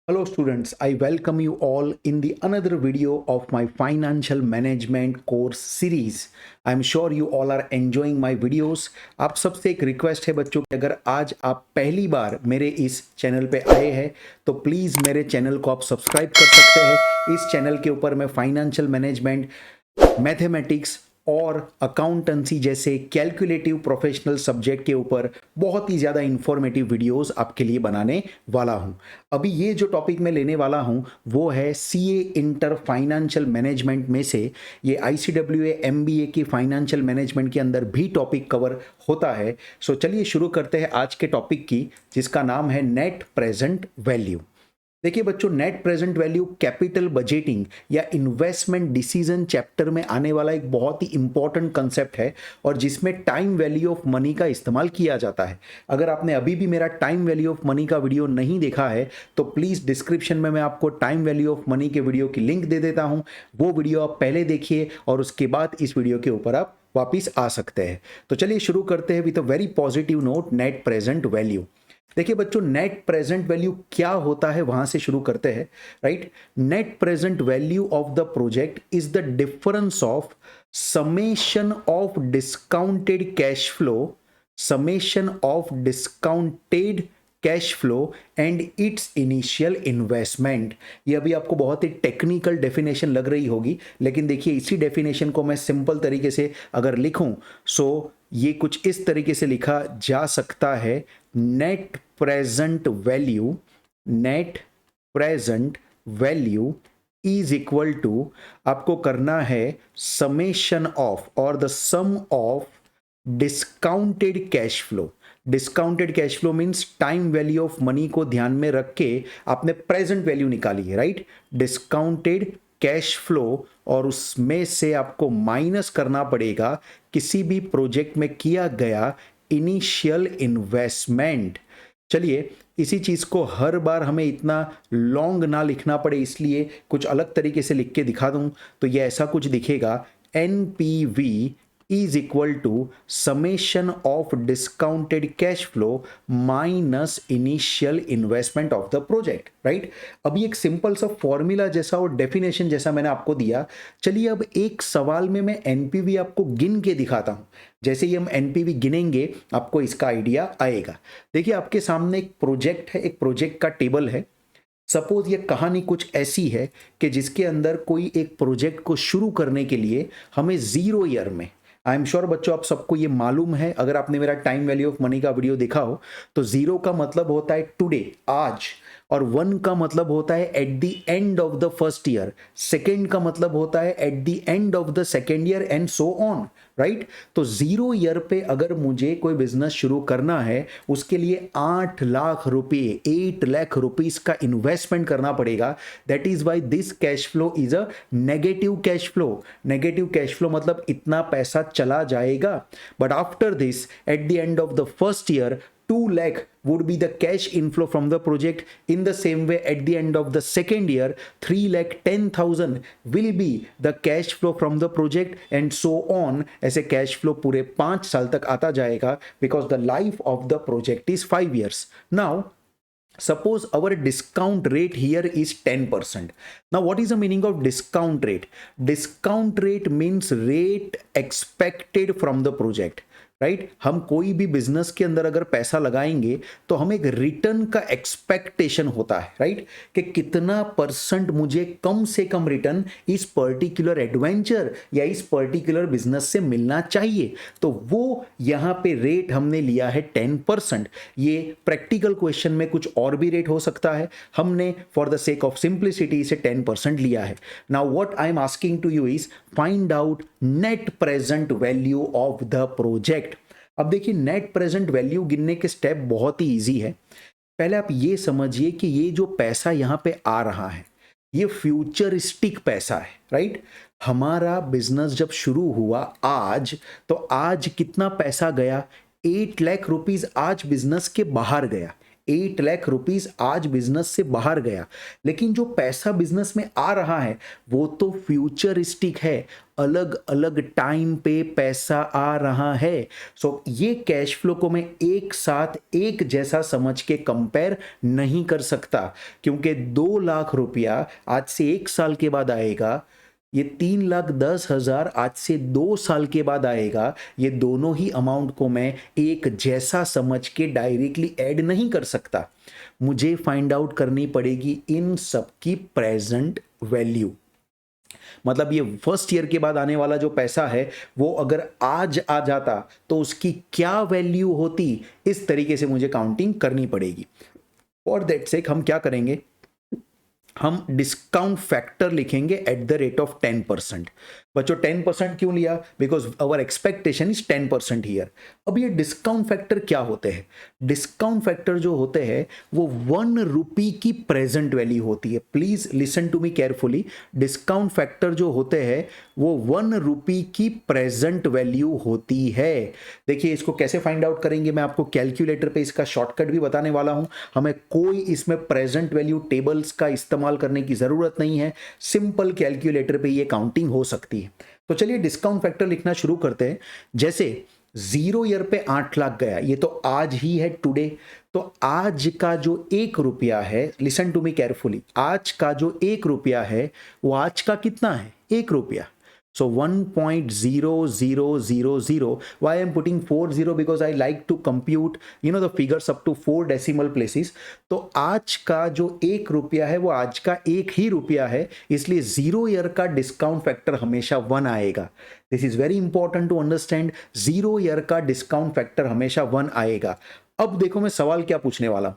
Hello students, I welcome you all in the another video of my financial management course series. I'm sure you all are enjoying my videos. आप सबसे एक request है बच्चों कि अगर आज आप पहली बार मेरे इस चैनल पे आए हैं तो प्लीज़ मेरे चैनल को आप सब्सक्राइब कर सकते हैं। इस चैनल के ऊपर मैं फाइनेंशियल मैनेजमेंट, मैथमेटिक्स और अकाउंटेंसी जैसे कैलकुलेटिव प्रोफेशनल सब्जेक्ट के ऊपर बहुत ही ज़्यादा इंफॉर्मेटिव वीडियोस आपके लिए बनाने वाला हूं। अभी ये जो टॉपिक मैं लेने वाला हूं वो है सीए इंटर फाइनेंशियल मैनेजमेंट में से ये आईसीडब्ल्यूए एमबीए की फाइनेंशियल मैनेजमेंट के अंदर भी टॉपिक कवर होता है। सो चलिए शुरू करते हैं आज के टॉपिक की, जिसका नाम है नेट प्रेजेंट वैल्यू। देखिए बच्चों, net present value capital budgeting या इन्वेस्टमेंट डिसीजन चैप्टर में आने वाला एक बहुत ही इंपॉर्टेंट कंसेप्ट है और जिसमें टाइम वैल्यू ऑफ मनी का इस्तेमाल किया जाता है। अगर आपने अभी भी मेरा टाइम वैल्यू ऑफ मनी का वीडियो नहीं देखा है तो प्लीज़ डिस्क्रिप्शन में मैं आपको टाइम वैल्यू ऑफ मनी के वीडियो की लिंक दे देता हूं। वो वीडियो आप पहले देखिए और उसके बाद इस वीडियो के ऊपर आप वापिस आ सकते हैं। तो चलिए शुरू करते हैं with a very positive note, net present value. देखिए बच्चों, नेट प्रेजेंट वैल्यू क्या होता है वहां से शुरू करते हैं। Right, net present value of the project is the difference of summation of discounted cash flow, summation of discounted cash flow and it's initial investment. ये अभी आपको बहुत ही टेक्निकल डेफिनेशन लग रही होगी, लेकिन देखिए इसी डेफिनेशन को मैं सिंपल तरीके से अगर लिखूं सो ये कुछ इस तरीके से लिखा जा सकता है। Net present value, net present value is equal to, आपको करना है समेशन ऑफ और the sum of discounted cash flow. Discounted cash flow means time value of money को ध्यान में रख के आपने प्रेजेंट वैल्यू निकाली है। राइट, डिस्काउंटेड कैश फ्लो और उसमें से आपको माइनस करना पड़ेगा किसी भी प्रोजेक्ट में किया गया इनिशियल इन्वेस्टमेंट। चलिए इसी चीज को हर बार हमें इतना लॉन्ग ना लिखना पड़े, इसलिए कुछ अलग तरीके से लिख के दिखा दूं तो ये ऐसा कुछ दिखेगा। NPV is equal to summation of discounted cash flow minus initial investment of the project, right? अभी एक सिंपल सा फॉर्मूला जैसा और डेफिनेशन जैसा मैंने आपको दिया। चलिए अब एक सवाल में मैं एनपीवी आपको गिन के दिखाता हूं। जैसे ही हम एनपीवी गिनेंगे आपको इसका आइडिया आएगा। देखिए आपके सामने एक प्रोजेक्ट है, एक प्रोजेक्ट का टेबल है। सपोज ये कहानी कुछ ऐसी है कि जिसके अंदर कोई एक प्रोजेक्ट को शुरू करने के लिए हमें 0 ईयर में, आई एम श्योर बच्चों आप सबको ये मालूम है, अगर आपने मेरा टाइम वैल्यू ऑफ मनी का वीडियो देखा हो तो 0 का मतलब होता है टुडे, आज, और 1 का मतलब होता है at the end of the first year, second का मतलब होता है at the end of the second year and so on. Right, तो 0 ईयर पे अगर मुझे कोई बिजनेस शुरू करना है उसके लिए 8 लाख रुपए, 8 लाख रुपीस का इन्वेस्टमेंट करना पड़ेगा। That is why this cash flow is a negative cash flow. Negative cash flow मतलब इतना पैसा चला जाएगा, but after this at the end of the first year 2 lakh would be the cash inflow from the project. In the same way, at the end of the second year, 3,10,000 will be the cash flow from the project and so on. ऐसे cash flow पूरे 5 साल तक आता जाएगा because the life of the project is 5 years. Now, suppose our discount rate here is 10%. Now, what is the meaning of discount rate? Discount rate means rate expected from the project. Right, हम कोई भी business के अंदर अगर पैसा लगाएंगे तो हमें एक रिटर्न का एक्सपेक्टेशन होता है। राइट, कि कितना परसेंट मुझे कम से कम रिटर्न इस पर्टिकुलर एडवेंचर या इस पर्टिकुलर बिजनेस से मिलना चाहिए। तो वो यहाँ पे रेट हमने लिया है 10%। ये प्रैक्टिकल क्वेश्चन में कुछ और भी रेट हो सकता है, हमने for the sake of simplicity इसे 10% लिया है। Now what I am asking to you is find out net present value of the project. अब देखिए नेट प्रेजेंट वैल्यू गिनने के स्टेप बहुत ही इजी है। पहले आप ये समझिए कि ये जो पैसा यहां पे आ रहा है ये फ्यूचरिस्टिक पैसा है। राइट, हमारा बिजनेस जब शुरू हुआ आज, तो आज कितना पैसा गया, 8 लाख रुपीज आज बिजनेस के बाहर गया। 8 लाख रुपीस आज बिजनेस से बाहर गया, लेकिन जो पैसा बिजनेस में आ रहा है वो तो फ्यूचरिस्टिक है, अलग अलग टाइम पे पैसा आ रहा है। सो ये कैश फ्लो को मैं एक साथ एक जैसा समझ के कंपेयर नहीं कर सकता, क्योंकि 2 लाख रुपया आज से 1 साल के बाद आएगा, ये 3,10,000 आज से 2 साल के बाद आएगा। ये दोनों ही अमाउंट को मैं एक जैसा समझ के डायरेक्टली ऐड नहीं कर सकता, मुझे फाइंड आउट करनी पड़ेगी इन सब की प्रेजेंट वैल्यू। मतलब ये फर्स्ट ईयर के बाद आने वाला जो पैसा है वो अगर आज आ जाता तो उसकी क्या वैल्यू होती, इस तरीके से मुझे काउंटिंग करनी पड़ेगी। फॉर दैट सेक हम क्या करेंगे, हम डिस्काउंट फैक्टर लिखेंगे एट द रेट ऑफ 10%। बच्चों 10% क्यों लिया, because our expectation is 10% here. अब ये डिस्काउंट फैक्टर क्या होते हैं, डिस्काउंट फैक्टर जो होते हैं वो 1 रुपी की प्रेजेंट वैल्यू होती है। Please listen to me carefully, discount factor जो होते हैं वो 1 रुपी की प्रेजेंट वैल्यू होती है। देखिए इसको कैसे फाइंड आउट करेंगे, मैं आपको कैलकुलेटर पे इसका शॉर्टकट भी बताने वाला हूं। हमें कोई इसमें प्रेजेंट वैल्यू टेबल्स का इस्तेमाल करने की जरूरत नहीं है, सिंपल कैलकुलेटर पे ये काउंटिंग हो सकती है। तो चलिए डिस्काउंट फैक्टर लिखना शुरू करते हैं। जैसे 0 ईयर पे 8 लाख गया, ये तो आज ही है, टुडे। तो आज का जो 1 रुपया है, लिसन टू मी केयरफुली, आज का जो 1 रुपया है वो आज का कितना है, 1 रुपया। So 1.0000. Why I am putting 40? Because I like to compute, the figures up to 4 decimal places. तो आज का जो 1 रुपया है वो आज का 1 ही रुपया है, इसलिए 0 ईयर का डिस्काउंट फैक्टर हमेशा 1 आएगा। This is very important to understand, 0 year का डिस्काउंट फैक्टर हमेशा 1 आएगा। अब देखो मैं सवाल क्या पूछने वाला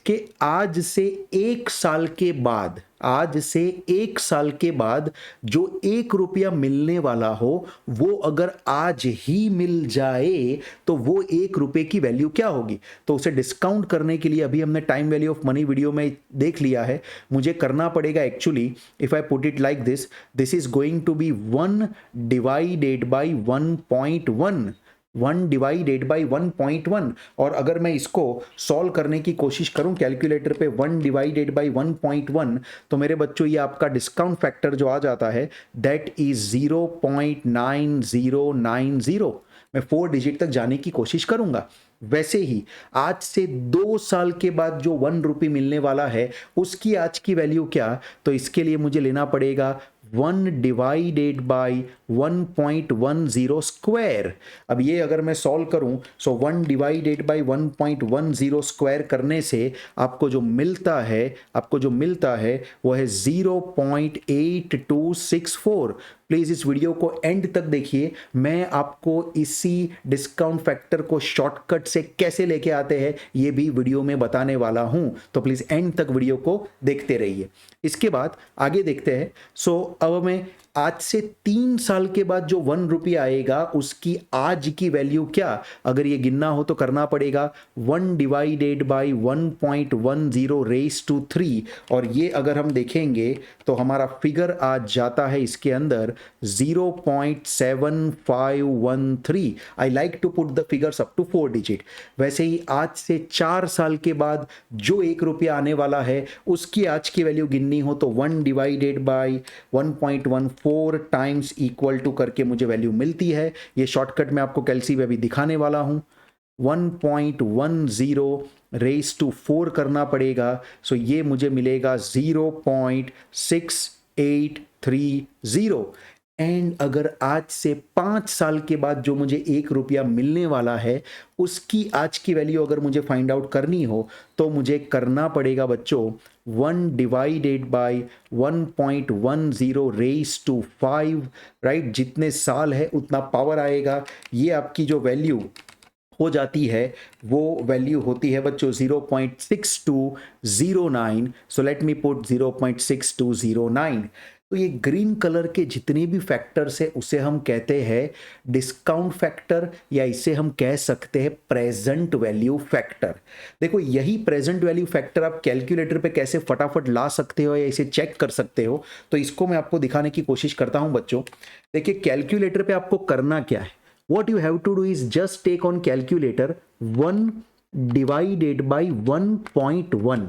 कि आज से 1 साल के बाद, आज से 1 साल के बाद जो 1 रुपया मिलने वाला हो वो अगर आज ही मिल जाए तो वो 1 रुपये की वैल्यू क्या होगी। तो उसे डिस्काउंट करने के लिए अभी हमने time value of money video में देख लिया है, मुझे करना पड़ेगा actually, if I put it like this, this is going to be 1 divided by 1.1, 1 divided by 1.1। और अगर मैं इसको सॉल्व करने की कोशिश करूं कैलकुलेटर पे 1 डिवाइडेड बाई 1.1, तो मेरे बच्चों ये आपका डिस्काउंट फैक्टर जो आ जाता है दैट इज 0.9090। मैं 4 डिजिट तक जाने की कोशिश करूंगा। वैसे ही आज से 2 साल के बाद जो 1 रुपये मिलने वाला है उसकी आज की वैल्यू क्या, तो इसके लिए मुझे लेना पड़ेगा 1 डिवाइडेड बाई 1.10 स्क्वायर। अब ये अगर मैं सॉल्व करूं, सो 1 डिवाइडेड बाई 1.10 स्क्वायर करने से आपको जो मिलता है वो है 0.8264। प्लीज इस वीडियो को एंड तक देखिए, मैं आपको इसी डिस्काउंट फैक्टर को शॉर्टकट से कैसे लेके आते हैं ये भी वीडियो में बताने वाला हूं, तो प्लीज एंड तक वीडियो को देखते रहिए। इसके बाद आगे देखते हैं। सो अब मैं आज से 3 साल के बाद जो 1 रुपया आएगा उसकी आज की वैल्यू क्या, अगर ये गिनना हो तो करना पड़ेगा 1 डिवाइडेड बाई 1.10 रेज टू 3। और ये अगर हम देखेंगे तो हमारा फिगर आ जाता है इसके अंदर 0.7513। I like to put the figures up to 4 digit. वैसे ही आज से 4 साल के बाद जो 1 रुपया आने वाला है उसकी आज की वैल्यू गिननी हो तो 1 divided by 1.14 times equal to करके मुझे वैल्यू मिलती है। ये शॉर्टकट मैं आपको कैलसी में भी दिखाने वाला हूं। 1.10 रेज टू 4 करना पड़ेगा, सो ये मुझे मिलेगा 0.6830। एंड अगर आज से 5 साल के बाद जो मुझे 1 रुपया मिलने वाला है उसकी आज की वैल्यू अगर मुझे फाइंड आउट करनी हो तो मुझे करना पड़ेगा बच्चों 1 divided by 1.10 raise to 5, right. जितने साल है उतना पावर आएगा। ये आपकी जो वैल्यू हो जाती है वो वैल्यू होती है बच्चों 0.6209। So let me put 0.6209। तो ये ग्रीन कलर के जितने भी फैक्टर्स है उसे हम कहते हैं डिस्काउंट फैक्टर, या इसे हम कह सकते हैं प्रेजेंट वैल्यू फैक्टर। देखो यही प्रेजेंट वैल्यू फैक्टर आप कैलकुलेटर पे कैसे फटाफट ला सकते हो या इसे चेक कर सकते हो, तो इसको मैं आपको दिखाने की कोशिश करता हूं बच्चों। देखिए कैलकुलेटर पे आपको करना क्या है, what you have to do is just take on calculator 1 divided by 1.1,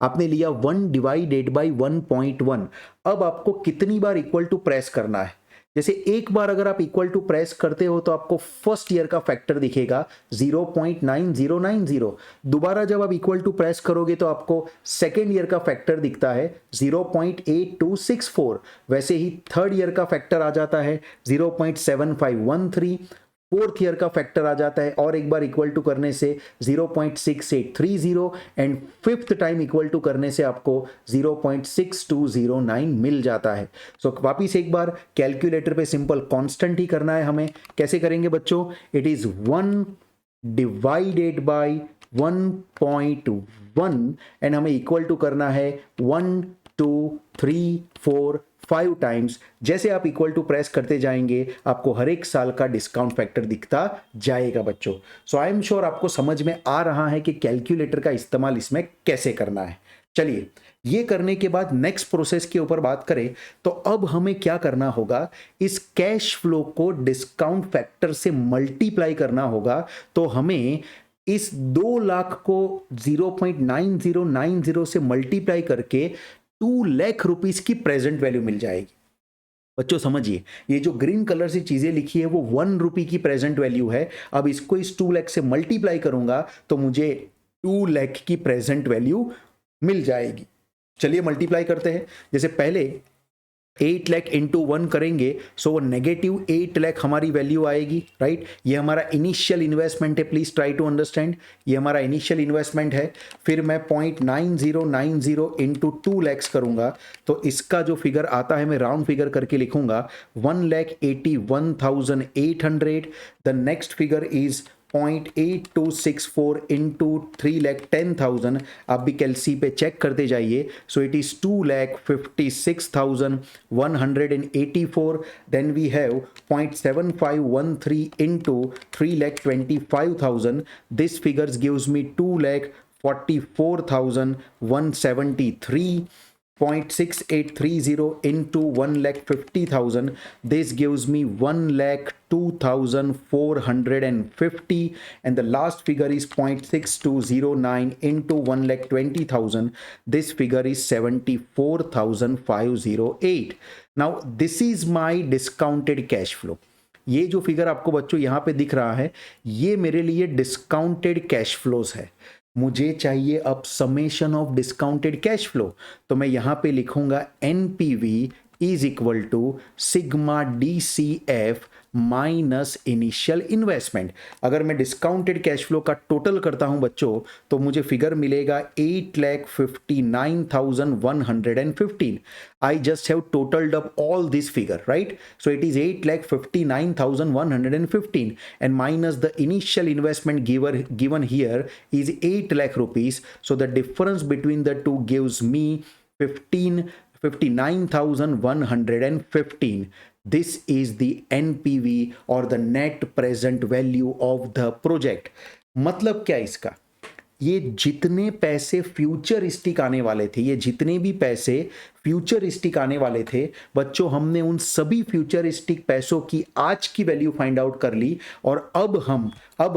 आपने लिया 1 डिवाइडेड बाई 1.1। अब आपको कितनी बार इक्वल टू प्रेस करना है? जैसे एक बार अगर आप इक्वल टू प्रेस करते हो तो आपको फर्स्ट ईयर का फैक्टर दिखेगा 0.9090। दोबारा जब आप इक्वल टू प्रेस करोगे तो आपको सेकेंड ईयर का फैक्टर दिखता है 0.8264। वैसे ही थर्ड ईयर का फैक्टर आ जाता है 0.7513। फोर्थ ईयर का फैक्टर आ जाता है और एक बार इक्वल टू करने से 0.6830 and fifth time equal to करने से आपको 0.6209 मिल जाता है। सो वापिस एक बार कैलकुलेटर पे सिंपल कांस्टेंट ही करना है हमें। कैसे करेंगे बच्चों? It is 1 divided by 1.1 and हमें इक्वल टू करना है 1 2 3 4 5 टाइम्स। जैसे आप इक्वल टू प्रेस करते जाएंगे आपको हर एक साल का डिस्काउंट फैक्टर दिखता जाएगा बच्चों। सो आई एम श्योर आपको समझ में आ रहा है कि कैलकुलेटर का इस्तेमाल इसमें कैसे करना है। चलिए, ये करने के बाद नेक्स्ट प्रोसेस के ऊपर बात करें तो अब हमें क्या करना होगा, इस कैश फ्लो को डिस्काउंट फैक्टर से मल्टीप्लाई करना होगा। तो हमें इस 2 लाख को 0.9090 से मल्टीप्लाई करके 2 लाख रुपीस की प्रेजेंट वैल्यू मिल जाएगी। बच्चों समझिए, ये जो ग्रीन कलर से चीजें लिखी है वो 1 रुपी की प्रेजेंट वैल्यू है। अब इसको इस 2 लाख से मल्टीप्लाई करूंगा तो मुझे 2 लाख की प्रेजेंट वैल्यू मिल जाएगी। चलिए मल्टीप्लाई करते हैं। जैसे पहले 8 लाख इंटू 1 करेंगे सो वो नेगेटिव 8 लाख हमारी वैल्यू आएगी, राइट। ये हमारा इनिशियल इन्वेस्टमेंट है, प्लीज ट्राई टू अंडरस्टैंड। ये हमारा इनिशियल इन्वेस्टमेंट है। फिर मैं 0.9090 इंटू 2 लैक्स करूंगा तो इसका जो फिगर आता है मैं राउंड फिगर करके लिखूंगा 1,81,800। The next figure is 0.8264 into 3,10,000। आप भी कैलसी पे चेक करते जाइए। So it is 2,56,184। Then we have 0.7513 into 3,25,000। This figures gives me 2,44,173। 0.6830 into 1,50,000. This gives me 1,02,450 and the last figure is 0.6209 into 1,20,000. This figure is 74,508. Now this is my discounted cash flow. ये जो figure आपको बच्चों यहाँ पे दिख रहा है ये मेरे लिए डिस्काउंटेड कैश फ्लोज है। मुझे चाहिए अब summation of discounted cash flow, तो मैं यहां पे लिखूंगा NPV is equal to sigma DCF minus initial investment. अगर मैं डिस्काउंटेड कैश फ्लो का टोटल करता हूं बच्चों तो मुझे फिगर मिलेगा 8,59,115। I just have totaled up all this figure, right? So it is 8,59,115 and minus the initial investment given here is 8 lakh rupees. So the difference between the two gives me 59,115. This is the NPV or the net present value of the project. मतलब क्या इसका? ये जितने पैसे futuristic आने वाले थे, ये जितने भी पैसे फ्यूचरिस्टिक आने वाले थे बच्चों, हमने उन सभी फ्यूचरिस्टिक पैसों की आज की वैल्यू फाइंड आउट कर ली। और अब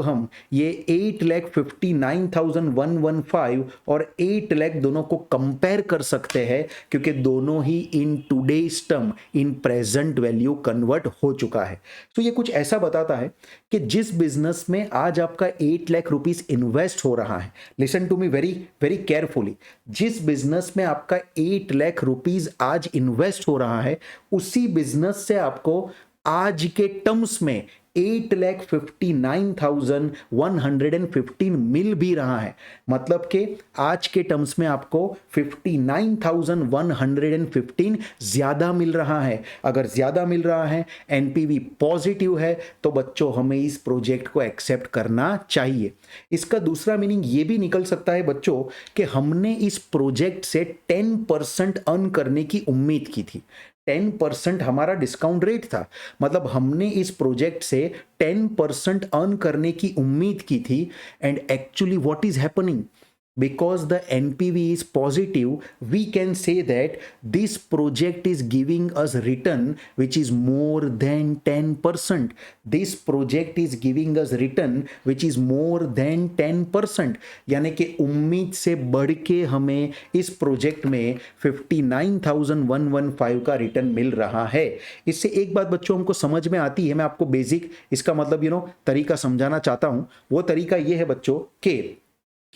हम ये 8,59,115 और 8 लाख दोनों को कंपेयर कर सकते हैं क्योंकि दोनों ही in today's term in present value convert हो चुका है। तो ये कुछ ऐसा बताता है कि जिस बिजनेस में आज आपका 8 लाख रुपीस इन्वेस्ट हो रहा है, listen to me very very carefully, जिस बिजनेस में आपका 8 लाख रुपीस आज इन्वेस्ट हो रहा है उसी बिजनेस से आपको आज के टर्म्स में 8,59,115 मिल भी रहा है। मतलब कि आज के टर्म्स में आपको 59,115 ज्यादा मिल रहा है। अगर ज्यादा मिल रहा है, एनपीवी पॉजिटिव है, तो बच्चों हमें इस प्रोजेक्ट को एक्सेप्ट करना चाहिए। इसका दूसरा मीनिंग ये भी निकल सकता है बच्चों कि हमने इस प्रोजेक्ट से 10% अर्न करने की उम्मीद की थी। 10% हमारा डिस्काउंट रेट था, मतलब हमने इस प्रोजेक्ट से 10% अर्न करने की उम्मीद की थी। And actually what is happening, because the NPV is positive, we can say that this project is giving us return which is more than 10%. This project is giving us return which is more than 10%, यानी कि उम्मीद से बढ़ के हमें इस project में 59,115 का रिटर्न मिल रहा है। इससे एक बात बच्चों हमको समझ में आती है, मैं आपको बेसिक इसका मतलब तरीका समझाना चाहता हूं। वो तरीका ये है बच्चों कि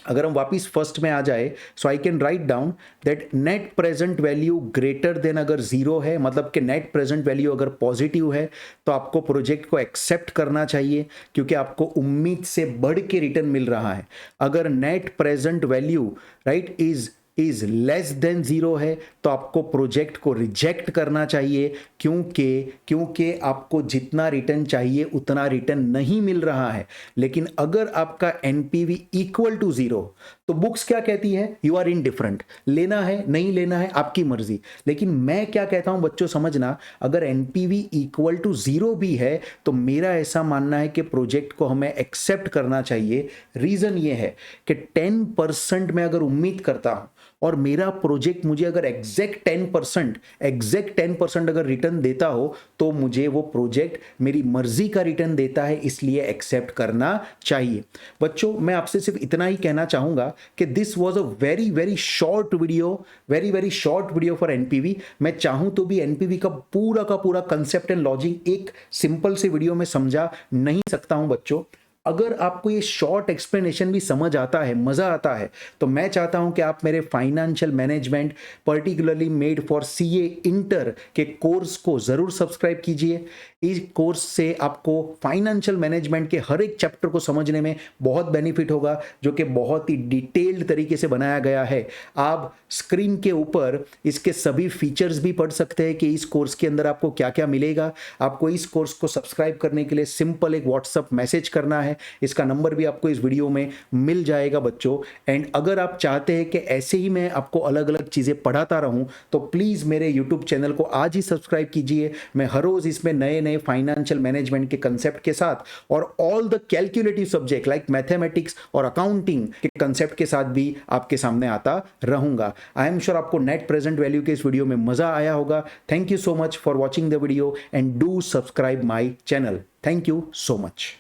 अगर हम वापिस फर्स्ट में आ जाए, so I can write down that net present value greater than अगर जीरो है, मतलब कि नेट प्रेजेंट वैल्यू अगर पॉजिटिव है तो आपको प्रोजेक्ट को एक्सेप्ट करना चाहिए क्योंकि आपको उम्मीद से बढ़ के रिटर्न मिल रहा है। अगर net present value right is less than zero है तो आपको प्रोजेक्ट को रिजेक्ट करना चाहिए क्योंकि आपको जितना रिटर्न चाहिए उतना रिटर्न नहीं मिल रहा है। लेकिन अगर आपका एनपीवी इक्वल टू जीरो तो बुक्स क्या कहती है, यू आर इनडिफरेंट, लेना है नहीं लेना है आपकी मर्जी। लेकिन मैं क्या कहता हूं बच्चों समझना, अगर एनपीवी इक्वल टू जीरो भी है तो मेरा ऐसा मानना है कि प्रोजेक्ट को हमें एक्सेप्ट करना चाहिए। रीजन ये है कि 10% मैं अगर उम्मीद करता हूं और मेरा प्रोजेक्ट मुझे अगर एग्जैक्ट 10% अगर रिटर्न देता हो तो मुझे वो प्रोजेक्ट मेरी मर्जी का रिटर्न देता है, इसलिए एक्सेप्ट करना चाहिए। बच्चों मैं आपसे सिर्फ इतना ही कहना चाहूंगा कि this was a very very short video for NPV. मैं चाहूं तो भी एनपीवी का पूरा कंसेप्ट एंड लॉजिक एक सिंपल से वीडियो में समझा नहीं सकता हूं बच्चों। अगर आपको ये शॉर्ट एक्सप्लेनेशन भी समझ आता है, मज़ा आता है, तो मैं चाहता हूं कि आप मेरे financial management particularly made for CA inter के कोर्स को ज़रूर सब्सक्राइब कीजिए। इस कोर्स से आपको फाइनेंशियल मैनेजमेंट के हर एक चैप्टर को समझने में बहुत बेनिफिट होगा, जो कि बहुत ही डिटेल्ड तरीके से बनाया गया है। आप स्क्रीन के ऊपर इसके सभी फीचर्स भी पढ़ सकते हैं कि इस कोर्स के अंदर आपको क्या क्या मिलेगा। आपको इस कोर्स को सब्सक्राइब करने के लिए सिंपल एक व्हाट्सअप मैसेज करना है, इसका नंबर भी आपको इस वीडियो में मिल जाएगा बच्चों। एंड अगर आप चाहते हैं कि ऐसे ही मैं आपको अलग अलग चीज़ें पढ़ाता रहूं तो प्लीज़ मेरे यूट्यूब चैनल को आज ही सब्सक्राइब कीजिए। मैं हर रोज़ इसमें नए नए फाइनेंशियल मैनेजमेंट के कंसेप्ट के साथ और all the calculative subject like mathematics और अकाउंटिंग के कंसेप्ट के साथ भी आपके सामने आता रहूंगा। आई एम श्योर आपको नेट प्रेजेंट वैल्यू के इस वीडियो में मज़ा आया होगा। Thank you so much for watching the video and do subscribe my channel. Thank you so much.